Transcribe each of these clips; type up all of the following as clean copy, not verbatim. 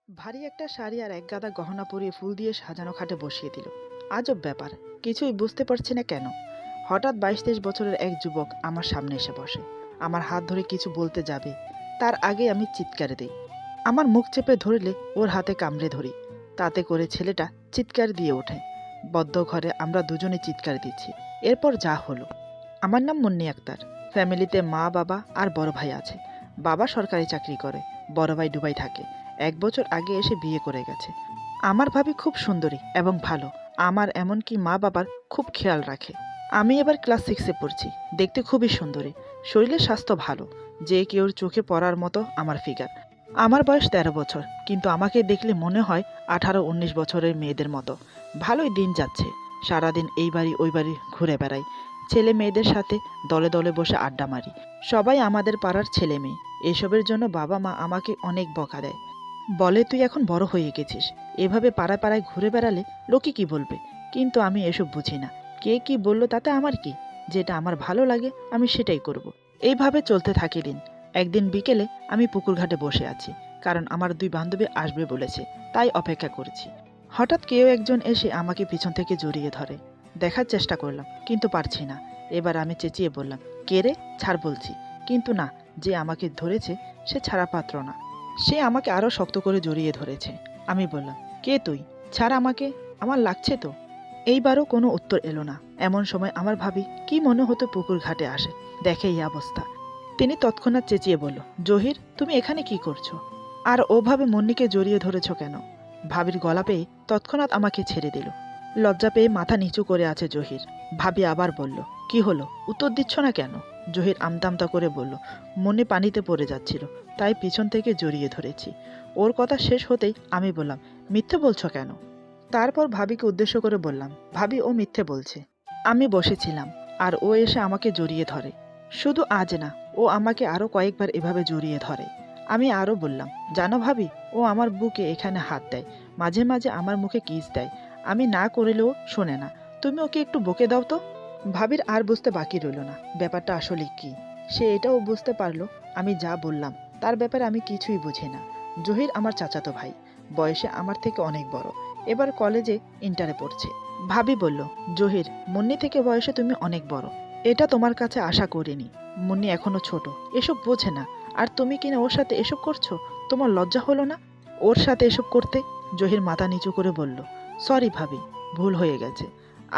ভারী একটা শাড়ি আর এক গাদা গহনা পরিয়ে ফুল দিয়ে সাজানো খাটে বসিয়ে দিল। আজব ব্যাপার, কিছুই বুঝতে পারছি না কেন। হঠাৎ 22-23 বছরের এক যুবক আমার সামনে এসে বসে। আমার হাত ধরে কিছু বলতে যাবে, তার আগে আমি চিৎকার দিই। আমার মুখ চেপে ধরলে ওর হাতে কামড়ে ধরি, তাতে করে ছেলেটা চিৎকার দিয়ে ওঠে। বদ্ধ ঘরে আমরা দুজনে চিৎকার দিচ্ছি। এরপর যা হলো। আমার নাম মুন্নি আক্তার। ফ্যামিলিতে মা, বাবা আর বড় ভাই আছে। বাবা সরকারি চাকরি করে, বড় ভাই দুবাই থাকে। 1 বছর আগে এসে বিয়ে করে গেছে। আমার ভাবি খুব সুন্দরী এবং ভালো। আমার এমনকি মা বাবার খুব খেয়াল রাখে। আমি এবার ক্লাস 6-এ পড়ছি। দেখতে খুবই সুন্দরী, শরীরের স্বাস্থ্য ভালো, যে কেউর চোখে পড়ার মতো আমার ফিগার। আমার বয়স 13 বছর, কিন্তু আমাকে দেখলে মনে হয় 18-19 বছরের মেয়েদের মতো। ভালোই দিন যাচ্ছে। সারাদিন এই বাড়ি ওই বাড়ি ঘুরে বেড়াই। ছেলে মেয়েদের সাথে দলে দলে বসে আড্ডা মারি। সবাই আমাদের পাড়ার ছেলে মেয়ে। এসবের জন্য বাবা মা আমাকে অনেক বকা দেয়। বলে, তুই এখন বড় হয়ে গেছিস, এভাবে পাড়ায় পাড়ায় ঘুরে বেড়ালে লোকে কি বলবে। কিন্তু আমি এসব বুঝি না। কে কি বললো তাতে আমার কি? যেটা আমার ভালো লাগে আমি সেটাই করব। এইভাবে চলতে থাকে দিন। একদিন বিকেলে আমি পুকুর ঘাটে বসে আছি, কারণ আমার 2 বান্ধবী আসবে বলেছে, তাই অপেক্ষা করছি। হঠাৎ কেউ একজন এসে আমাকে পিছন থেকে জড়িয়ে ধরে। দেখার চেষ্টা করলাম, কিন্তু পারছি না। এবার আমি চেঁচিয়ে বললাম, কে রে, ছাড় বলছি। কিন্তু না, যে আমাকে ধরেছে সে ছাড়া পাত্র না। সে আমাকে আরও শক্ত করে জড়িয়ে ধরেছে। আমি বললাম, কে তুই? ছাড় আমাকে, আমার লাগছে তো। এইবারও কোনো উত্তর এলো না। এমন সময় আমার ভাবি কি মনে হতো পুকুর ঘাটে আসে, দেখে এই অবস্থা। তিনি তৎক্ষণাৎ চেঁচিয়ে বলল, জহির, তুমি এখানে কি করছো? আর ওভাবে মুন্নিকে জড়িয়ে ধরেছ কেন? ভাবির গলা পেয়ে তৎক্ষণাৎ আমাকে ছেড়ে দিল। লজ্জা পেয়ে মাথা নিচু করে আছে জহির। ভাবি আবার বলল, কি হলো, উত্তর দিচ্ছ না কেন? জহির আমতা করে বলল, মুন্নি পানিতে পড়ে যাচ্ছিল, তাই পিছন থেকে জড়িয়ে ধরেছি। ওর কথা শেষ হতেই আমি বললাম, মিথ্যে বলছো কেন? তারপর ভাবিকে উদ্দেশ্য করে বললাম, ভাবি, ও মিথ্যে বলছে। আমি বসেছিলাম আর ও এসে আমাকে জড়িয়ে ধরে। শুধু আজ না, ও আমাকে আরও কয়েকবার এভাবে জড়িয়ে ধরে। আমি আরও বললাম, জানো ভাবি, ও আমার বুকে এখানে হাত দেয়, মাঝে মাঝে আমার মুখে কিস দেয়। আমি না করলেও শোনে না। তুমি ওকে একটু বকে দাও তো। ভাবির আর বুঝতে বাকি রইল না ব্যাপারটা আসলে কি। সে এটাও বুঝতে পারলো আমি যা বললাম তার ব্যাপারে আমি কিছুই বুঝি না। জহির আমার চাচাতো ভাই, বয়সে আমার থেকে অনেক বড়। এবার কলেজে ইন্টারে পড়ছে। ভাবি বলল, জহির, মুন্নি থেকে বয়সে তুমি অনেক বড়। এটা তোমার কাছে আশা করিনি। মুন্নি এখনো ছোট, এসব বোঝে না। আর তুমি কিনা ওর সাথে এসব করছো? তোমার লজ্জা হলো না ওর সাথে এসব করতে? জহির মাথা নিচু করে বলল, সরি ভাবি, ভুল হয়ে গেছে,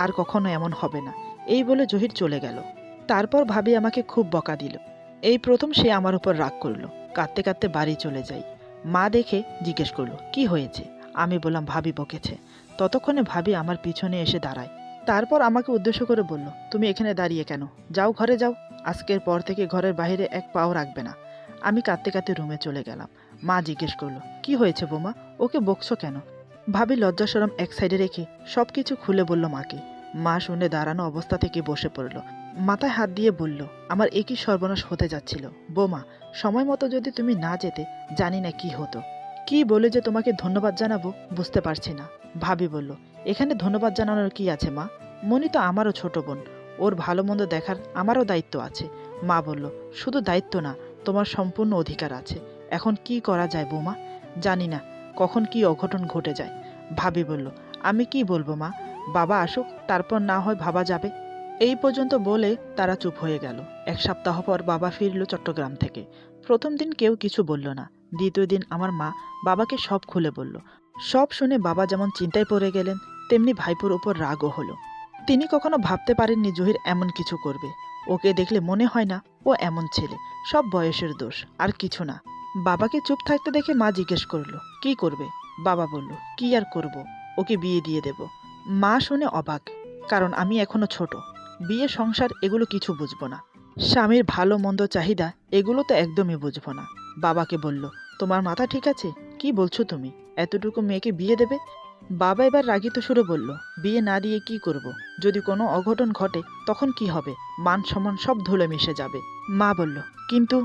আর কখনো এমন হবে না। এই বলে জহির চলে গেল। তারপর ভাবি আমাকে খুব বকা দিল। এই প্রথম সে আমার উপর রাগ করলো। কাঁদতে কাঁদতে বাড়ি চলে যাই। মা দেখে জিজ্ঞেস করলো, কি হয়েছে? আমি বললাম, ভাবি বকেছে। ততক্ষণে ভাবি আমার পিছনে এসে দাঁড়ায়। তারপর আমাকে উদ্দেশ্য করে বলল, তুমি এখানে দাঁড়িয়ে কেন? যাও, ঘরে যাও। আজকের পর থেকে ঘরের বাইরে এক পাও রাখবে না। আমি কাঁদতে কাঁদতে রুমে চলে গেলাম। মা জিজ্ঞেস করলো, কি হয়েছে বোমা, ওকে বকছো কেন? ভাবি লজ্জা শরম এক সাইডে রেখে সবকিছু খুলে বলল মাকে। মা শুনে দাঁড়ানো অবস্থা থেকে বসে পড়ল। মাথায় হাত দিয়ে বলল, আমার একই সর্বনাশ হতে যাচ্ছিল। বোমা, সময় মতো যদি তুমি না যেতে, জানি না কি হতো। কি বলে যে তোমাকে ধন্যবাদ জানাবো বুঝতে পারছি না। ভাবি বলল, এখানে ধন্যবাদ জানানোর কি আছে মা? মনি তো আমারও ছোট বোন, ওর ভালো মন্দ দেখার আমারও দায়িত্ব আছে। মা বলল, শুধু দায়িত্ব না, তোমার সম্পূর্ণ অধিকার আছে। এখন কি করা যায় বৌমা? জানি না, কখন কি অঘটন ঘটে যায়। ভাবি বলল, আমি কি বলবো মা, বাবা আসুক, তারপর না হয় ভাবা যাবে। এই পর্যন্ত বলে তারা চুপ হয়ে গেল। 1 সপ্তাহ পর বাবা ফিরল চট্টগ্রাম থেকে। প্রথম দিন কেউ কিছু বলল না। দ্বিতীয় দিন আমার মা বাবাকে সব খুলে বলল। সব শুনে বাবা যেমন চিন্তায় পড়ে গেলেন, তেমনি ভাইপোর উপর রাগও হলো। তিনি কখনো ভাবতে পারেননি জহির এমন কিছু করবে। ওকে দেখলে মনে হয় না ও এমন ছেলে। সব বয়সের দোষ, আর কিছু না। বাবাকে চুপ থাকতে দেখে মা জিজ্ঞেস করলো, কি করবে? বাবা বলল, কি আর করব, ওকে বিয়ে দিয়ে দেব। মা শুনে অবাক, কারণ আমি এখনো ছোট, বিয়ে সংসার এগুলো কিছু বুঝবো না। স্বামীর ভালো মন্দ চাহিদা এগুলো তো একদমই বুঝবো না। বাবাকে বলল, তোমার মাথা ঠিক আছে? কি বলছো তুমি? এতটুকু মেয়েকে বিয়ে দেবে? বাবা এবার রাগিত সুরে বলল, বিয়ে না দিয়ে কি করব? যদি কোনো অঘটন ঘটে তখন কি হবে? মান সম্মান সব ধুলে মিশে যাবে। মা বলল, কিন্তু।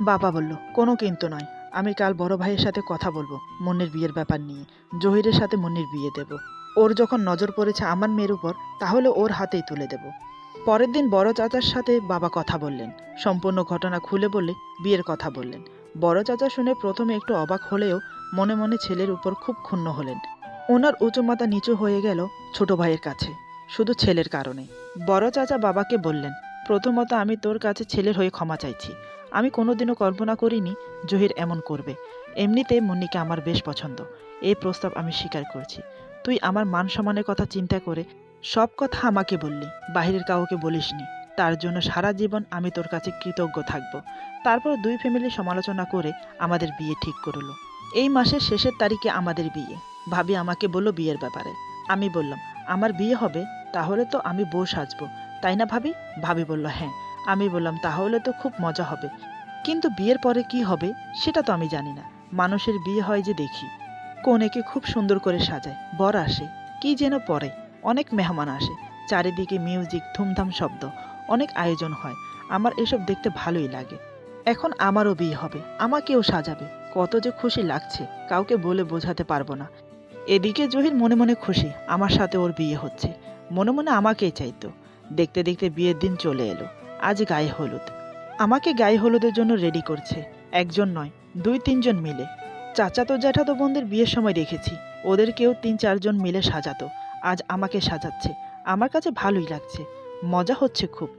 বাবা বলল, কোনো কিন্তু নয়। আমি কাল বড় ভাইয়ের সাথে কথা বলবো মুন্নির বিয়ের ব্যাপার নিয়ে। জহিরের সাথে মুন্নির বিয়ে দেব। ওর যখন নজর পড়েছে আমার মেয়ের উপর, তাহলে ওর হাতেই তুলে দেব। পরের দিন বড় চাচার সাথে বাবা কথা বললেন। সম্পূর্ণ ঘটনা খুলে বলে বিয়ের কথা বললেন। বড় চাচা শুনে প্রথমে একটু অবাক হলেও মনে মনে ছেলের উপর খুব ক্ষুণ্ণ হলেন। ওনার উঁচু মাথা নিচু হয়ে গেল ছোট ভাইয়ের কাছে, শুধু ছেলের কারণে। বড় চাচা বাবাকে বললেন, প্রথমত আমি তোর কাছে ছেলের হয়ে ক্ষমা চাইছি। আমি কোনোদিনও কল্পনা করিনি জহির এমন করবে। এমনিতে মুন্নিকে আমার বেশ পছন্দ। এই প্রস্তাব আমি স্বীকার করছি। তুই আমার মান সম্মানের কথা চিন্তা করে সব কথা আমাকে বললি, বাহিরের কাউকে বলিসনি। তার জন্য সারা জীবন আমি তোর কাছে কৃতজ্ঞ থাকব। তারপর দুই ফ্যামিলি সমালোচনা করে আমাদের বিয়ে ঠিক করলো। এই মাসের শেষের তারিখে আমাদের বিয়ে। ভাবি আমাকে বলল বিয়ের ব্যাপারে। আমি বললাম, আমার বিয়ে হবে, তাহলে তো আমি বউ সাজবো, তাই না ভাবি? ভাবি বলল হ্যাঁ। আমি বললাম, তাহলে তো খুব মজা হবে, কিন্তু বিয়ের পরে কি হবে সেটা তো আমি জানি না। মানুষের বিয়ে হয় যে দেখি, কনেকে খুব সুন্দর করে সাজায়, বর আসে, কি যেন পরে, অনেক মেহমান আসে, চারিদিকে মিউজিক, ধুমধাম শব্দ, অনেক আয়োজন হয়। আমার এসব দেখতে ভালোই লাগে। এখন আমারও বিয়ে হবে, আমাকেও সাজাবে, কত যে খুশি লাগছে কাউকে বলে বোঝাতে পারবো না। এদিকে জহির মনে মনে খুশি আমার সাথে ওর বিয়ে হচ্ছে, মনে মনে আমাকেই চাইতো। দেখতে দেখতে বিয়ের দিন চলে এলো। আজ গায়ে হলুদ। আমাকে গায়ে হলুদের জন্য রেডি করছে, একজন নয়, 2-3 জন মিলে। চাচাতো জ্যাঠাতো বোনদের বিয়ের সময় দেখেছি, ওদের কেউ 3-4 জন মিলে সাজাতো। আজ আমাকে সাজাচ্ছে, আমার কাছে ভালোই লাগছে, মজা হচ্ছে খুব।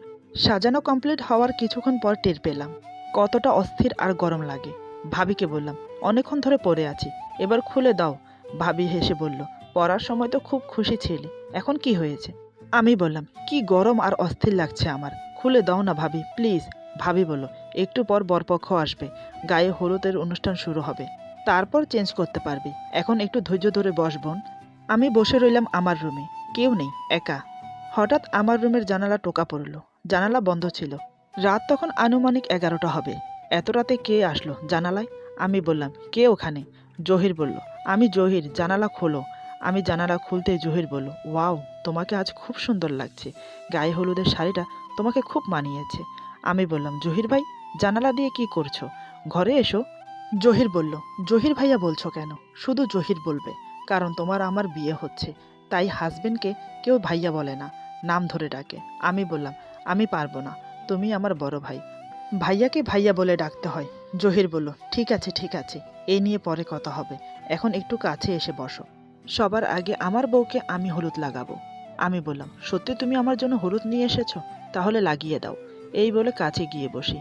সাজানো কমপ্লিট হওয়ার কিছুক্ষণ পর টের পেলাম কতটা অস্থির আর গরম লাগে। ভাবিকে বললাম, অনেকক্ষণ ধরে পড়ে আছি, এবার খুলে দাও। ভাবি হেসে বলল, পড়ার সময় তো খুব খুশি ছিলে, এখন কি হয়েছে? আমি বললাম, কি গরম আর অস্থির লাগছে আমার, খুলে দাও না ভাবি প্লিজ। ভাবি বলল, একটু পর বরপক্ষ আসবে, গায়ে হলুদের অনুষ্ঠান শুরু হবে, তারপর চেঞ্জ করতে পারবি, এখন একটু ধৈর্য ধরে বস বোন। আমি বসে রইলাম আমার রুমে, কেউ নেই, একা। হঠাৎ আমার রুমের জানালা টোকা পড়ল। জানালা বন্ধ ছিল। রাত তখন আনুমানিক 11টা হবে। এত রাতে কে আসলো জানালায়? আমি বললাম, কে ওখানে? জহির বলল, আমি জহির, জানালা খোলো। আমি জানালা খুলতেই জহির বলল, ওয়াও, তোমাকে আজ খুব সুন্দর লাগছে, গায়ে হলুদের শাড়িটা তোমাকে খুব মানিয়েছে। আমি বললাম, জহির ভাই, জানালা দিয়ে কি করছো? ঘরে এসো। জহির বলল, জহির ভাইয়া বলছো কেন? শুধু জহির বলবে, কারণ তোমার আমার বিয়ে হচ্ছে, তাই হাজবেন্ডকে কেউ ভাইয়া বলে না, নাম ধরে ডাকে। আমি বললাম, আমি পারবো না, তুমি আমার বড় ভাই, ভাইয়াকে ভাইয়া বলে ডাকতে হয়। জহির বলল, ঠিক আছে ঠিক আছে, এই নিয়ে পরে কথা হবে, এখন একটু কাছে এসে বসো। সবার আগে আমার বউকে আমি হলুদ লাগাবো। আমি বললাম, সত্যি তুমি আমার জন্য হলুদ নিয়ে এসেছো? তাহলে লাগিয়ে দাও। এই বলে কাছে গিয়ে বসি।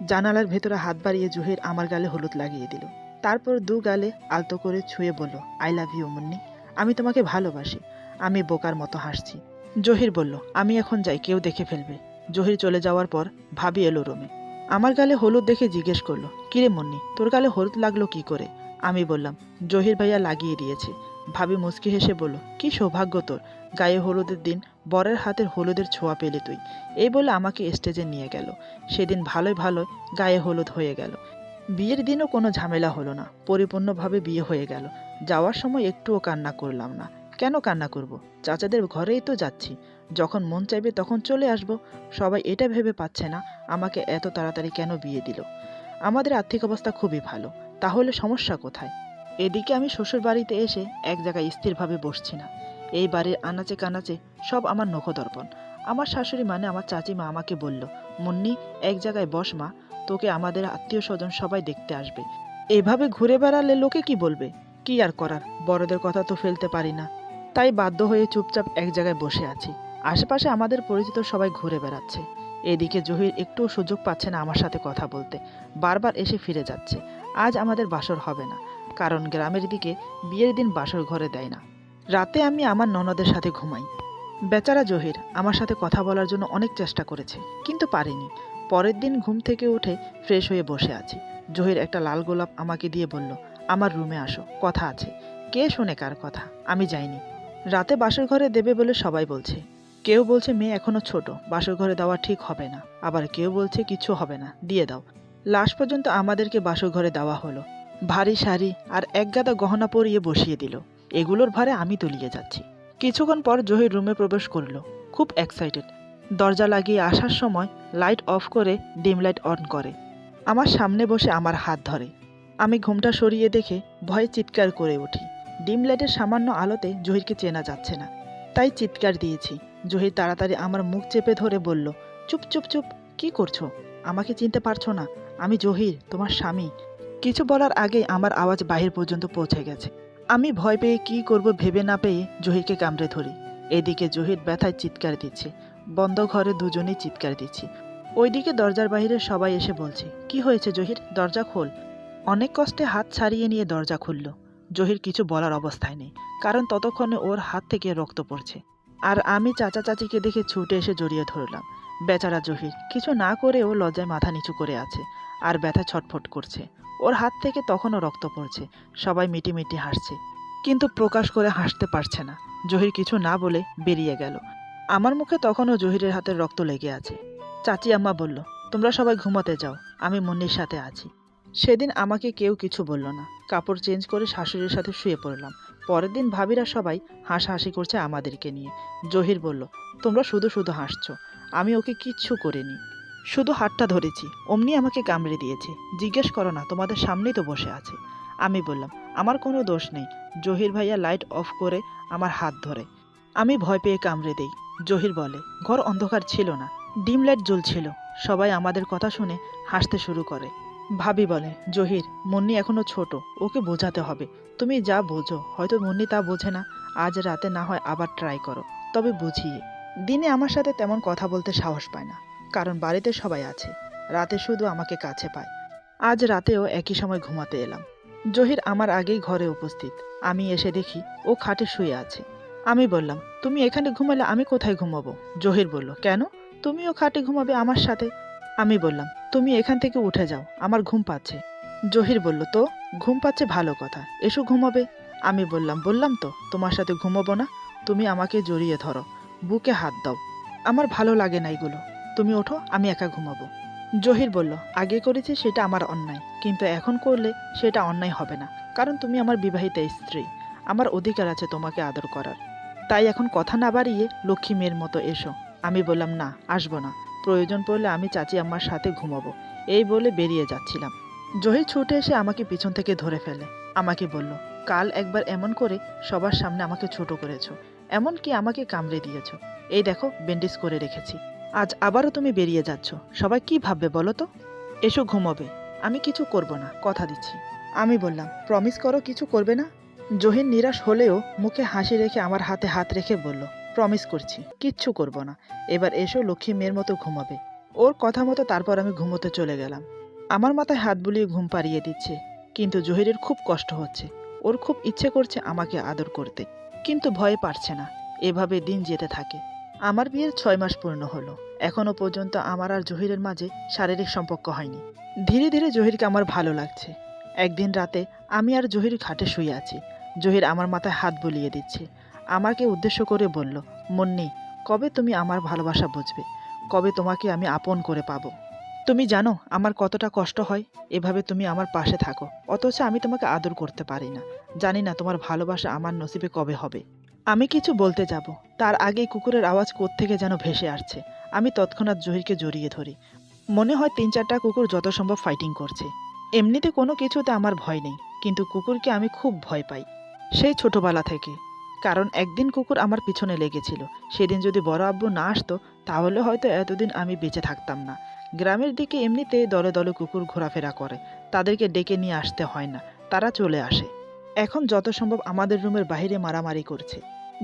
জানালার ভেতরে হাত বাড়িয়ে জহির আমার গালে হলুদ লাগিয়ে দিল। তারপর 2 গালে আলতো করে ছুঁয়ে বলল, আই লাভ ইউ মুন্নি, আমি তোমাকে ভালোবাসি। আমি বোকার মতো হাসছি। জহির বলল, আমি এখন যাই, কেউ দেখে ফেলবে। জহির চলে যাওয়ার পর ভাবি এলো রুমে। আমার গালে হলুদ দেখে জিজ্ঞেস করলো, কিরে মুন্নি, তোর গালে হলুদ লাগলো কি করে? আমি বললাম, জহির ভাইয়া লাগিয়ে দিয়েছে। ভাবি মুচকি হেসে বলল, কি সৌভাগ্য তোর, গায়ে হলুদের দিন বরের হাতের হলুদের ছোঁয়া পেলি তুই। এই বলে আমাকে স্টেজে নিয়ে গেল। সেদিন ভালোই ভালোই গায়ে হলুদ হয়ে গেল। বিয়ের দিনও কোনো ঝামেলা হলো না, পরিপূর্ণভাবে বিয়ে হয়ে গেল। যাওয়ার সময় একটুও কান্না করলাম না। কেন কান্না করব? চাচাদের ঘরেই তো যাচ্ছি, যখন মন চাইবে তখন চলে আসব। সবাই এটা ভেবে পাচ্ছে না আমাকে এত তাড়াতাড়ি কেন বিয়ে দিল। আমাদের আর্থিক অবস্থা খুবই ভালো, তাহলে সমস্যা কোথায়? এদিকে আমি শ্বশুর বাড়িতে এসে এক জায়গায় স্থিরভাবে বসছি না। এই বাড়ির আনাচে কানাচে সব আমার নখদর্পণ। আমার শাশুড়ি মানে আমার চাচিমা আমাকে বলল, মুন্নি, এক জায়গায় বস মা, তোকে আমাদের আত্মীয় স্বজন সবাই দেখতে আসবে। এভাবে ঘুরে বেড়ালে লোকে কি বলবে? কি আর করার, বড়দের কথা তো ফেলতে পারি না। তাই বাধ্য হয়ে চুপচাপ এক জায়গায় বসে আছি। আশেপাশে আমাদের পরিচিত সবাই ঘুরে বেড়াচ্ছে। এদিকে জহির একটুও সুযোগ পাচ্ছে না আমার সাথে কথা বলতে, বারবার এসে ফিরে যাচ্ছে। আজ আমাদের বাসর হবে না, কারণ গ্রামের দিকে বিয়ের দিন বাসর ঘরে দেয় না। রাতে আমি আমার ননদের সাথে ঘুমাই। বেচারা জহির আমার সাথে কথা বলার জন্য অনেক চেষ্টা করেছে, কিন্তু পারিনি। পরের দিন ঘুম থেকে উঠে ফ্রেশ হয়ে বসে আছি। জহির একটা লাল গোলাপ আমাকে দিয়ে বলল, আমার রুমে আসো, কথা আছে। কে শোনে কার কথা? আমি যাইনি। রাতে বাসর ঘরে দেবে বলে সবাই বলছে। কেউ বলছে মেয়ে এখনো ছোট, বাসর ঘরে দেওয়া ঠিক হবে না, আবার কেউ বলছে কিছু হবে না, দিয়ে দাও। লাশ পর্যন্ত আমাদেরকে বাসর ঘরে দেওয়া হলো। ভারী শাড়ি আর একগাদা গহনা পরিয়ে বসিয়ে দিল। এগুলোর ভারে আমি তলিয়ে যাচ্ছি। কিছুক্ষণ পর জহির রুমে প্রবেশ করলো, খুব এক্সাইটেড। দরজা লাগিয়ে আসার সময় লাইট অফ করে ডিম লাইট অন করে। আমার সামনে বসে আমার হাত ধরে। আমি ঘুমটা সরিয়ে দেখে ভয়ে চিৎকার করে উঠি। ডিম লাইটের সামান্য আলোতে জহিরকে চেনা যাচ্ছে না, তাই চিৎকার দিয়েছি। জহির তাড়াতাড়ি আমার মুখ চেপে ধরে বলল, চুপ চুপ চুপ, কি করছো? আমাকে চিনতে পারছো না? আমি জহির, তোমার স্বামী। কিছু বলার আগেই আমার আওয়াজ বাহির পর্যন্ত পৌঁছে গেছে। আমি ভয় পেয়ে কি করব ভেবে না পেয়ে জহিরকে কামড়ে ধরি। এদিকে জহির ব্যথায় চিৎকার দিচ্ছে। বন্ধ ঘরে দুজনেই চিৎকার দিচ্ছি। ওইদিকে দরজার বাইরে সবাই এসে বলছে, কি হয়েছে জহির, দরজা খোল। অনেক কষ্টে হাত ছাড়িয়ে নিয়ে দরজা খুলল। জহির কিছু বলার অবস্থায় নেই, কারণ ততক্ষণে ওর হাত থেকে রক্ত পড়ছে। আর আমি চাচা চাচিকে দেখে ছুটে এসে জড়িয়ে ধরলাম। বেচারা জহির কিছু না করেও লজ্জায় মাথা নিচু করে আছে আর ব্যথা ছটফট করছে। ওর হাত থেকে তখনও রক্ত পড়ছে। সবাই মিটিমিটি হাসছে, কিন্তু প্রকাশ করে হাসতে পারছে না। জহির কিছু না বলে বেরিয়ে গেল। আমার মুখে তখনও জহিরের হাতের রক্ত লেগে আছে। চাচি আম্মা বলল, তোমরা সবাই ঘুমাতে যাও, আমি মুন্নির সাথে আছি। সেদিন আমাকে কেউ কিছু বলল না। কাপড় চেঞ্জ করে শাশুড়ির সাথে শুয়ে পড়লাম। পরের দিন ভাবিরা সবাই হাসাহাসি করছে আমাদেরকে নিয়ে। জহির বলল, তোমরা শুধু শুধু হাসছো, আমি ওকে কিচ্ছু করিনি, শুধু হাতটা ধরেছি, অমনি আমাকে কামড়ে দিয়েছে। জিজ্ঞেস করো না, তোমাদের সামনেই তো বসে আছে। আমি বললাম, আমার কোনো দোষ নেই। জহির ভাইয়া লাইট অফ করে আমার হাত ধরে। আমি ভয় পেয়ে কামড়ে দেই। জহির বলে, ঘর অন্ধকার ছিল না, ডিম লাইট জ্বলছিল। সবাই আমাদের কথা শুনে হাসতে শুরু করে। ভাবি বলে, জহির, মুন্নি এখনো ছোট, ওকে বোঝাতে হবে। তুমি যা বোঝো, হয়তো মুন্নি তা বোঝে না। আজ রাতে না হয় আবার ট্রাই করো, তবে বুঝিয়ে। দিনে আমার সাথে তেমন কথা বলতে সাহস পায় না, কারণ বাড়িতে সবাই আছে। রাতে শুধু আমাকে কাছে পায়। আজ রাতেও একই সময় ঘুমাতে এলাম। জহির আমার আগেই ঘরে উপস্থিত। আমি এসে দেখি ও খাটে শুয়ে আছে। আমি বললাম, তুমি এখানে ঘুমালে আমি কোথায় ঘুমাবো? জহির বলল, কেন, তুমিও খাটে ঘুমাবে আমার সাথে। আমি বললাম, তুমি এখান থেকে উঠে যাও, আমার ঘুম পাচ্ছে। জহির বলল, তো ঘুম পাচ্ছে ভালো কথা, এসো ঘুমাবে। আমি বললাম তো তোমার সাথে ঘুমাবো না। তুমি আমাকে জড়িয়ে ধরো, বুকে হাত দাও। আমার ভালো লাগে না এগুলো, তুমি ওঠো, আমি একা ঘুমাবো। জহির বলল, আগে করেছি সেটা আমার অন্যায়, কিন্তু এখন করলে সেটা অন্যায় হবে না, কারণ তুমি আমার বিবাহিতা স্ত্রী। আমার অধিকার আছে তোমাকে আদর করার। তাই এখন কথা না বাড়িয়ে লক্ষ্মী মেয়ের মতো এসো। আমি বললাম, না, আসবো না, প্রয়োজন পড়লে আমি চাচি আম্মার সাথে ঘুমাবো। এই বলে বেরিয়ে যাচ্ছিলাম। জহির ছুটে এসে আমাকে পিছন থেকে ধরে ফেলে। আমাকে বলল, কাল একবার এমন করে সবার সামনে আমাকে ছোট করেছো, এমনকি আমাকে কামড়ে দিয়েছো। এই দেখো, ব্যান্ডেজ করে রেখেছি। আজ আবারও তুমি বেরিয়ে যাচ্ছ, সবাই কি ভাববে বলো তো? এসো ঘুমাবে। আমি কিছু করব না, কথা দিচ্ছি। আমি বললাম, প্রমিস করো কিছু করবে না। জহির নিরাশ হলেও মুখে হাসি রেখে আমার হাতে হাত রেখে বলল, প্রমিস করছি, কিচ্ছু করব না। এবার এসো লক্ষ্মী মেয়ের মতো ঘুমাবে। ওর কথা মতো তারপর আমি ঘুমোতে চলে গেলাম। আমার মাথায় হাত বুলিয়ে ঘুম পাড়িয়ে দিচ্ছে, কিন্তু জহিরের খুব কষ্ট হচ্ছে। ওর খুব ইচ্ছে করছে আমাকে আদর করতে, কিন্তু ভয়ে পারছে না। এভাবে দিন যেতে থাকে। আমার বিয়ের 6 মাস পূর্ণ হলো। এখনো পর্যন্ত আমার আর জহিরের মাঝে শারীরিক সম্পর্ক হয়নি। ধীরে ধীরে জহিরকে আমার ভালো লাগছে। একদিন রাতে আমি আর জহির খাটে শুয়ে আছি। জহির আমার মাথায় হাত বুলিয়ে দিচ্ছে। আমাকে উদ্দেশ্য করে বলল, মুন্নি, কবে তুমি আমার ভালোবাসা বুঝবে? কবে তোমাকে আমি আপন করে পাবো? তুমি জানো আমার কতটা কষ্ট হয় এভাবে তুমি আমার পাশে থাকো, অথচ আমি তোমাকে আদর করতে পারি না। জানি না তোমার ভালোবাসা আমার নসিবে কবে হবে। আমি কিছু বলতে যাব, তার আগেই কুকুরের আওয়াজ কোত্থেকে যেন ভেসে আসছে। আমি তৎক্ষণাৎ জহিরকে জড়িয়ে ধরি। মনে হয় 3-4টা কুকুর যত সম্ভব ফাইটিং করছে। এমনিতে কোনো কিছুতে আমার ভয় নেই, কিন্তু কুকুরকে আমি খুব ভয় পাই, সেই ছোটবেলা থেকে। কারণ একদিন কুকুর আমার পিছনে লেগেছিল। সেদিন যদি বড় আব্বু না আসতো, তাহলে হয়তো এতদিন আমি বেঁচে থাকতাম না। গ্রামের দিকে এমনিতেই দলে দলে কুকুর ঘোরাফেরা করে, তাদেরকে ডেকে নিয়ে আসতে হয় না, তারা চলে আসে। এখন যত সম্ভব আমাদের রুমের বাইরে মারামারি করছে।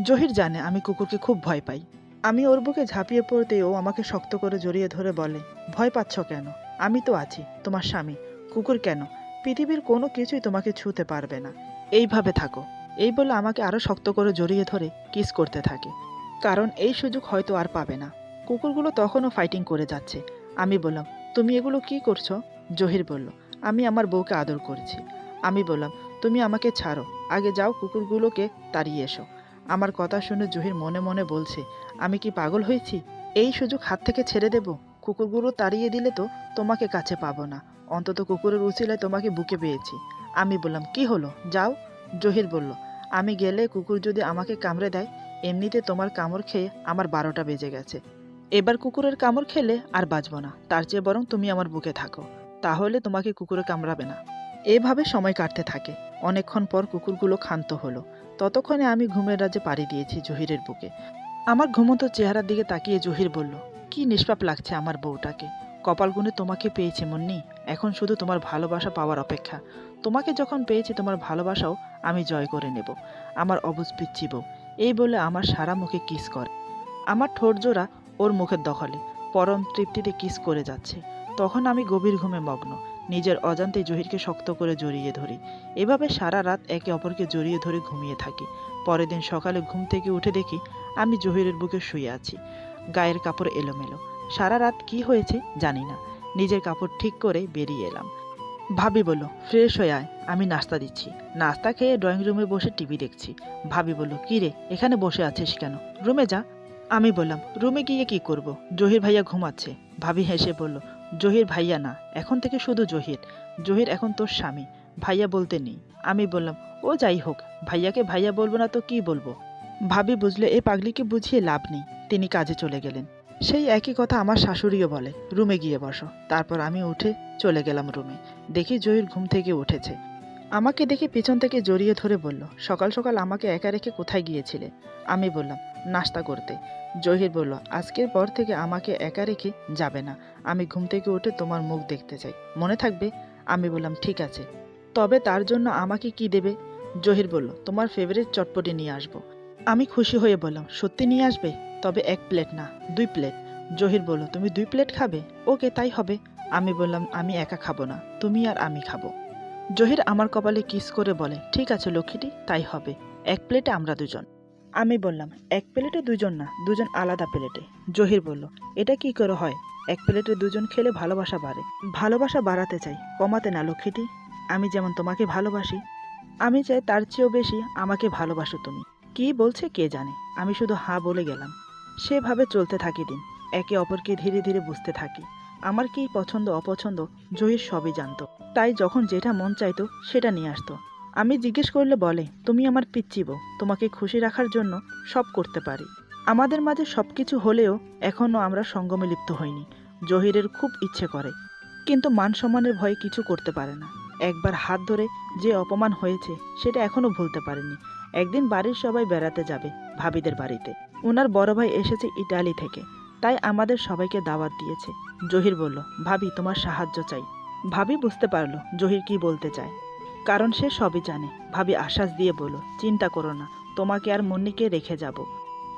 জহির জানে আমি কুকুরকে খুব ভয় পাই। আমি ওর বুকে ঝাঁপিয়ে পড়তেই ও আমাকে শক্ত করে জড়িয়ে ধরে বলে, ভয় পাচ্ছ কেন? আমি তো আছি, তোমার স্বামী। কুকুর কেন? পৃথিবীর কোনো কিছুই তোমাকে ছুঁতে পারবে না। এইভাবে থাকো। এই বলে আমাকে আরো শক্ত করে জড়িয়ে ধরে কিস করতে থাকে, কারণ এই সুযোগ হয়তো আর পাবে না। কুকুরগুলো তখনও ফাইটিং করে যাচ্ছে। আমি বললাম, তুমি এগুলো কি করছো? জহির বলল, আমি আমার বউকে আদর করছি। আমি বললাম, তুমি আমাকে ছাড়ো, আগে যাও কুকুরগুলোকে তাড়িয়ে এসো। আমার কথা শুনে জহির মনে মনে বলছে, আমি কি পাগল হয়েছি? এই সুযোগ হাত থেকে ছেড়ে দেব? কুকুরগুলো তাড়িয়ে দিলে তো তোমাকে কাছে পাবো না, অন্তত কুকুরের উছিলায় তোমাকে বুকে পেয়েছি। আমি বললাম, কি হলো, যাও। জহির বলল, আমি গেলে কুকুর যদি আমাকে কামড়ে দেয়, এমনিতে তোমার কামড় খেয়ে আমার 12টা বেজে গেছে। এবার কুকুরের কামড় খেলে আর বাঁচব না, তার চেয়ে বরং তুমি আমার বুকে থাকো, তাহলে তোমাকে কুকুরে কামড়াবে না। এভাবে সময় কাটতে থাকে। অনেকক্ষণ পর কুকুরগুলো ক্ষান্ত হলো। ততক্ষণে আমি ঘুমের রাজ্যে পাড়ি দিয়েছি জহিরের বুকে। আমার ঘুমন্ত চেহারার দিকে তাকিয়ে জহির বলল, কি নিষ্পাপ লাগছে আমার বউটাকে, কপাল গুনে তোমাকে পেয়েছি মুন্নি, এখন শুধু তোমার ভালোবাসা পাওয়ার অপেক্ষা। তোমাকে যখন পেয়েছি তোমার ভালোবাসাও আমি জয় করে নেব, আমার অবুঝ পিচ্ছি বউ। এই বলে আমার সারা মুখে কিস করে। আমার ঠোঁট জোড়া ওর মুখের দখলে পরম তৃপ্তিতে কিস করে যাচ্ছে। তখন আমি গভীর ঘুমে মগ্ন, নিজের অজান্তে জহিরকে শক্ত করে জড়িয়ে ধরি। এভাবে সারা রাত একে অপরকে জড়িয়ে ধরে ঘুমিয়ে থাকি। পরের দিন সকালে ঘুম থেকে উঠে দেখি আমি জহিরের বুকে শুয়ে আছি, গায়ের কাপড় এলোমেলো। সারা রাত কি হয়েছে জানি না। নিজের কাপড় ঠিক করে বেরিয়ে এলাম। ভাবি বলল, ফ্রেশ হয়ে আয়, আমি নাস্তা দিচ্ছি। নাস্তা খেয়ে ড্রয়িং রুমে বসে টিভি দেখছি। ভাবি বলল, কি রে এখানে বসে আছিস কেন, রুমে যা। আমি বললাম, রুমে গিয়ে কি করব, জহির ভাইয়া ঘুমাচ্ছে। ভাবি হেসে বলল, জহির ভাইয়া না, এখন থেকে শুধু জহির। জহির এখন তোর স্বামী, ভাইয়া বলতে নেই। আমি বললাম, ও যাই হোক, ভাইয়াকে ভাইয়া বলবো না তো কি বলবো। ভাবি বুঝলে এই পাগলিকে বুঝিয়ে লাভ নেই, তিনি কাজে চলে গেলেন। সেই একই কথা আমার শাশুড়িও বলে, রুমে গিয়ে বসো। তারপর আমি উঠে চলে গেলাম রুমে। দেখি জহির ঘুম থেকে উঠেছে। আমাকে দেখে পিছন থেকে জড়িয়ে ধরে বলল, সকাল সকাল আমাকে একা রেখে কোথায় গিয়েছিলে? আমি বললাম, নাস্তা করতে। জহির বলল, আজকের পর থেকে আমাকে একা রেখে যাবে না, আমি ঘুম থেকে উঠে তোমার মুখ দেখতে চাই, মনে থাকবে? আমি বললাম, ঠিক আছে। তবে তার জন্য আমাকে কি দেবে? জহির বলল, তোমার ফেভারিট চটপটি নিয়ে আসবো। আমি খুশি হয়ে বললাম, সত্যি নিয়ে আসবে? তবে 1 প্লেট না, 2 প্লেট। জহির বলল, তুমি 2 প্লেট খাবে? ওকে, তাই হবে। আমি বললাম, আমি একা খাবো না, তুমি আর আমি খাবো। জহির আমার কপালে কিস করে বলে, ঠিক আছে লক্ষ্মীটি, তাই হবে। 1 প্লেটে আমরা দুজন। আমি বললাম, 1 প্লেটে দুজন না, দুজন আলাদা প্লেটে। জহির বলল, এটা কি করে হয়? 1 প্লেটে দুজন খেলে ভালোবাসা বাড়ে। ভালোবাসা বাড়াতে চাই, কমাতে না লক্ষ্মীটি। আমি যেমন তোমাকে ভালোবাসি, আমি চাই তার চেয়েও বেশি আমাকে ভালোবাসো তুমি। কি বলছে কে জানে, আমি শুধু হাঁ বলে গেলাম। সেভাবে চলতে থাকি দিন, একে অপরকে ধীরে ধীরে বুঝতে থাকি। আমার কি পছন্দ অপছন্দ জহির সবই জানতো, তাই যখন যেটা মন চাইতো সেটা নিয়ে আসতো। আমি জিজ্ঞেস করলে বলে, তুমি আমার পিচ্চি বউ, তোমাকে খুশি রাখার জন্য সব করতে পারি। আমাদের মাঝে সব কিছু হলেও এখনও আমরা সঙ্গমে লিপ্ত হইনি। জহিরের খুব ইচ্ছে করে, কিন্তু মান সম্মানের ভয়ে কিছু করতে পারে না। একবার হাত ধরে যে অপমান হয়েছে সেটা এখনও ভুলতে পারেনি। একদিন বাড়ির সবাই বেড়াতে যাবে ভাবিদের বাড়িতে। ওনার বড় ভাই এসেছে ইটালি থেকে, তাই আমাদের সবাইকে দাওয়াত দিয়েছে। জহির বলল, ভাবি তোমার সাহায্য চাই। ভাবি বুঝতে পারলো জহির কি বলতে চায়, কারণ সে সবই জানে। ভাবি আশ্বাস দিয়ে বলল, চিন্তা করো না, তোমাকে আর মুন্নিকে রেখে যাব।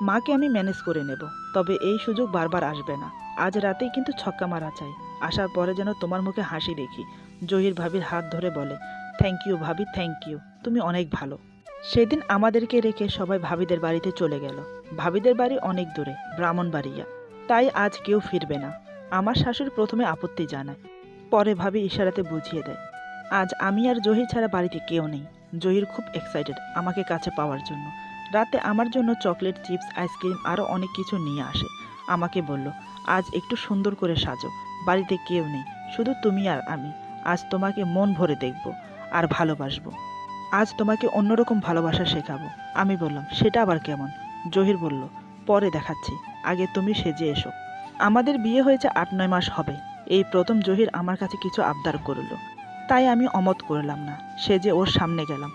মাকে আমি ম্যানেজ করে নেব, তবে এই সুযোগ বারবার আসবে না। আজ রাতেই কিন্তু ছক্কা মারা চাই, আসার পরে যেন তোমার মুখে হাসি দেখি। জহির ভাবির হাত ধরে বলে, থ্যাংক ইউ ভাবি, থ্যাংক ইউ, তুমি অনেক ভালো। সেদিন আমাদেরকে রেখে সবাই ভাবিদের বাড়িতে চলে গেল। ভাবিদের বাড়ি অনেক দূরে, ব্রাহ্মণবাড়িয়া, তাই আজ কেউ ফিরবে না। আমার শাশুড়ি প্রথমে আপত্তি জানায়, পরে ভাবি ইশারাতে বুঝিয়ে দেয়। আজ আমি আর জহির ছাড়া বাড়িতে কেউ নেই। জহির খুব এক্সাইটেড আমাকে কাছে পাওয়ার জন্য। রাতে আমার জন্য চকলেট, চিপস, আইসক্রিম আরও অনেক কিছু নিয়ে আসে। আমাকে বলল, আজ একটু সুন্দর করে সাজো, বাড়িতে কেউ নেই, শুধু তুমি আর আমি। আজ তোমাকে মন ভরে দেখব আর ভালোবাসবো। আজ তোমাকে অন্যরকম ভালোবাসা শেখাবো। আমি বললাম, সেটা আবার কেমন? জহির বলল, পরে দেখাচ্ছি, আগে তুমি সেজে এসো। আমাদের বিয়ে হয়েছে 8-9 মাস হবে। এই প্রথম জহির আমার কাছে কিছু আবদার করল, তাই আমি অমত করলাম না, সেজে ওর সামনে গেলাম।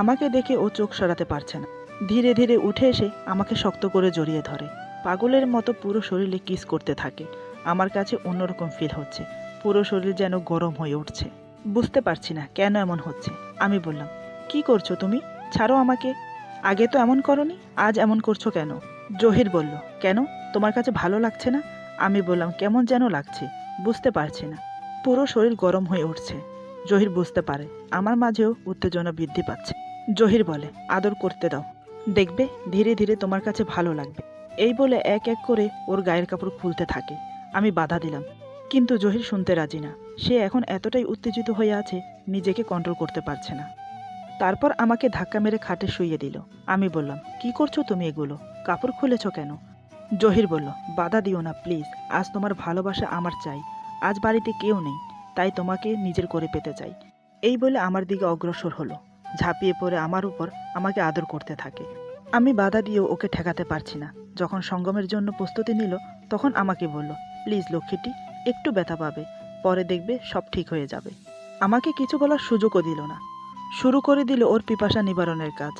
আমাকে দেখে ও চোখ সরাতে পারছে না। ধীরে ধীরে উঠে এসে আমাকে শক্ত করে জড়িয়ে ধরে, পাগলের মতো পুরো শরীরে কিস করতে থাকে। আমার কাছে অন্যরকম ফিল হচ্ছে, পুরো শরীর যেন গরম হয়ে উঠছে। বুঝতে পারছি না কেন এমন হচ্ছে। আমি বললাম, কি করছো তুমি, ছাড়ো আমাকে। আগে তো এমন করনি, আজ এমন করছো কেন? জহির বলল, কেন, তোমার কাছে ভালো লাগছে না? আমি বললাম, কেমন যেন লাগছে, বুঝতে পারছি না। পুরো শরীর গরম হয়ে উঠছে। জহির বুঝতে পারে আমার মাঝেও উত্তেজনা বৃদ্ধি পাচ্ছে। জহির বলে, আদর করতে দাও, দেখবে ধীরে ধীরে তোমার কাছে ভালো লাগবে। এই বলে এক এক করে ওর গায়ের কাপড় খুলতে থাকে। আমি বাধা দিলাম, কিন্তু জহির শুনতে রাজি না। সে এখন এতটাই উত্তেজিত হয়ে আছে, নিজেকে কন্ট্রোল করতে পারছে না। তারপর আমাকে ধাক্কা মেরে খাটে শুইয়ে দিল। আমি বললাম, কি করছো তুমি এগুলো, কাপড় খুলেছ কেন? জহির বলল, বাধা দিও না প্লিজ, আজ তোমার ভালোবাসা আমার চাই। আজ বাড়িতে কেউ নেই, তাই তোমাকে নিজের করে পেতে চাই। এই বলে আমার দিকে অগ্রসর হলো, ঝাঁপিয়ে পড়ে আমার উপর আমাকে আদর করতে থাকে। আমি বাধা দিয়েও ওকে ঠেকাতে পারছি না। যখন সঙ্গমের জন্য প্রস্তুতি নিল, তখন আমাকে বলল, প্লিজ লক্ষ্মীটি, একটু ব্যথা পাবে, পরে দেখবে সব ঠিক হয়ে যাবে। আমাকে কিছু বলার সুযোগও দিল না, শুরু করে দিল ওর পিপাসা নিবারণের কাজ।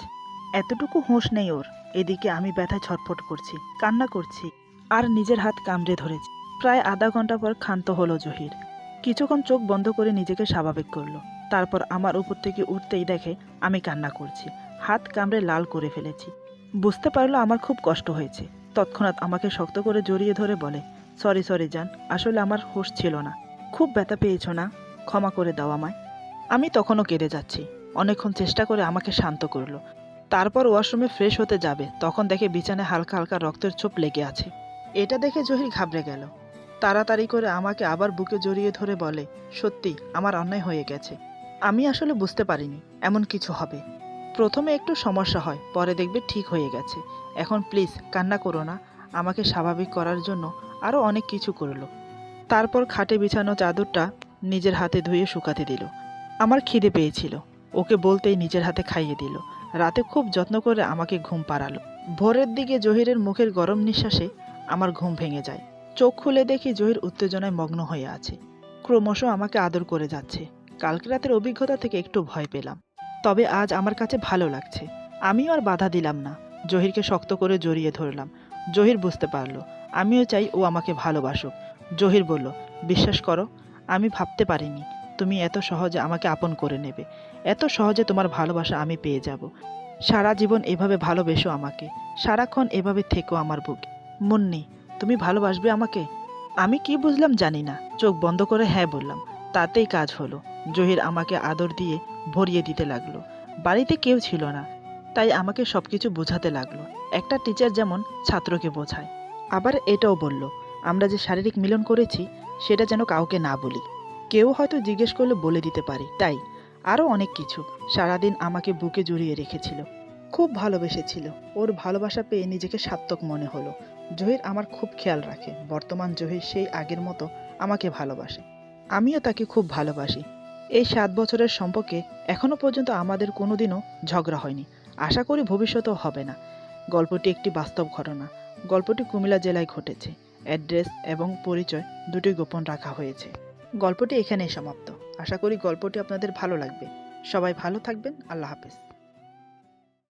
এতটুকু হোঁশ নেই ওর। এদিকে আমি ব্যথায় ছটফট করছি, কান্না করছি, আর নিজের হাত কামড়ে ধরেছি। প্রায় আধা ঘন্টা পর ক্ষান্ত হলো জহির। কিছুক্ষণ চোখ বন্ধ করে নিজেকে স্বাভাবিক করলো। তারপর আমার উপর থেকে উঠতেই দেখে আমি কান্না করছি, হাত কামড়ে লাল করে ফেলেছি। বুঝতে পারলো আমার খুব কষ্ট হয়েছে। তৎক্ষণাৎ আমাকে শক্ত করে জড়িয়ে ধরে বলে, সরি সরি জান, আসলে আমার হুঁশ ছিল না। খুব ব্যথা পেয়েছো না? ক্ষমা করে দাও আমায়। আমি তখনও কেঁদে যাচ্ছি। অনেকক্ষণ চেষ্টা করে আমাকে শান্ত করলো। তারপর ওয়াশরুমে ফ্রেশ হতে যাবে, তখন দেখে বিছানায় হালকা হালকা রক্তের ছোপ লেগে আছে। এটা দেখে জহির ঘাবড়ে গেল। তাড়াতাড়ি করে আমাকে আবার বুকে জড়িয়ে ধরে বলে, সত্যি আমার অন্যায় হয়ে গেছে। আমি আসলে বুঝতে পারিনি এমন কিছু হবে। প্রথমে একটু সমস্যা হয়, পরে দেখবে ঠিক হয়ে গেছে। এখন প্লিজ কান্না করো না। আমাকে স্বাভাবিক করার জন্য আরও অনেক কিছু করলো। তারপর খাটে বিছানো চাদরটা নিজের হাতে ধুয়ে শুকাতে দিল। আমার খিদে পেয়েছিল, ওকে বলতেই নিজের হাতে খাইয়ে দিল। রাতে খুব যত্ন করে আমাকে ঘুম পাড়ালো। ভোরের দিকে জহিরের মুখের গরম নিঃশ্বাসে আমার ঘুম ভেঙে যায়। চোখ খুলে দেখি জহির উত্তেজনায় মগ্ন হয়ে আছে, ক্রমশ আমাকে আদর করে যাচ্ছে। কালকে রাতের অভিজ্ঞতা থেকে একটু ভয় পেলাম, তবে আজ আমার কাছে ভালো লাগছে। আমিও আর বাধা দিলাম না, জহিরকে শক্ত করে জড়িয়ে ধরলাম। জহির বুঝতে পারলো আমিও চাই ও আমাকে ভালোবাসুক। জহির বলল, বিশ্বাস করো, আমি ভাবতে পারিনি তুমি এত সহজে আমাকে আপন করে নেবে। এত সহজে তোমার ভালোবাসা আমি পেয়ে যাব। সারা জীবন এভাবে ভালোবেসো আমাকে, সারাক্ষণ এভাবে থেকো আমার বুকে। মুন্নি, তুমি ভালোবাসবে আমাকে? আমি কি বুঝলাম জানি না, চোখ বন্ধ করে হ্যাঁ বললাম। তাতেই কাজ হলো। জহির আমাকে আদর দিয়ে ভরিয়ে দিতে লাগলো। বাড়িতে কেউ ছিল না, তাই আমাকে সবকিছু বোঝাতে লাগলো। একটা টিচার যেমন ছাত্রকে বোঝায়। আবার এটাও বলল, আমরা যে শারীরিক মিলন করেছি সেটা যেন কাউকে না বলি। কেউ হয়তো জিজ্ঞেস করলে বলে দিতে পারি, তাই আরও অনেক কিছু। সারাদিন আমাকে বুকে জড়িয়ে রেখেছিল, খুব ভালোবেসেছিল। ওর ভালোবাসা পেয়ে নিজেকে সার্থক মনে হলো। জহির আমার খুব খেয়াল রাখে। বর্তমান জহির সেই আগের মতো আমাকে ভালোবাসে, আমিও তাকে খুব ভালোবাসি। এই 7 বছরের সম্পর্কে এখনো পর্যন্ত আমাদের কোনোদিনও ঝগড়া হয়নি। আশা করি ভবিষ্যতেও হবে না। গল্পটি একটি বাস্তব ঘটনা। গল্পটি কুমিল্লা জেলায় ঘটেছে। অ্যাড্রেস এবং পরিচয় দুটোই গোপন রাখা হয়েছে। গল্পটি এখানেই সমাপ্ত। আশা করি গল্পটি আপনাদের ভালো লাগবে। সবাই ভালো থাকবেন। আল্লাহ হাফেজ।